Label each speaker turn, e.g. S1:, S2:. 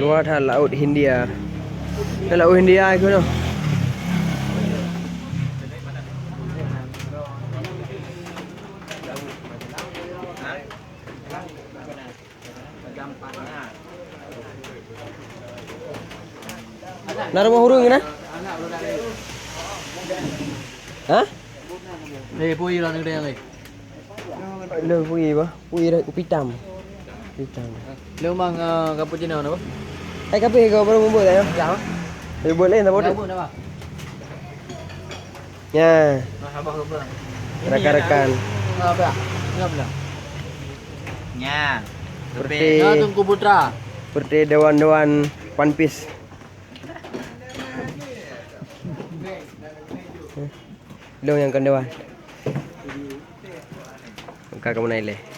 S1: Luar laut Hindia. Laut Hindia ke no? Nak rumah hurung ke na? Hah?
S2: Pui lah negeri yang ni.
S1: Lu pui apa? Pui dah pitam. Pitam.
S2: Lu mang cappuccino apa?
S1: Kape kau baru membuat ya?
S2: Ya.
S1: Buat lain tak boleh.
S2: Buat apa?
S1: Ya,
S2: Abah ke bang.
S1: rekan-rekan.
S2: Apa? Enggak benar.
S3: Nya.
S1: Seperti
S2: Ya Tungku Putra.
S1: seperti dewan-dewan One Piece. Dong yang kan dewan. Kakak kamu naik leh.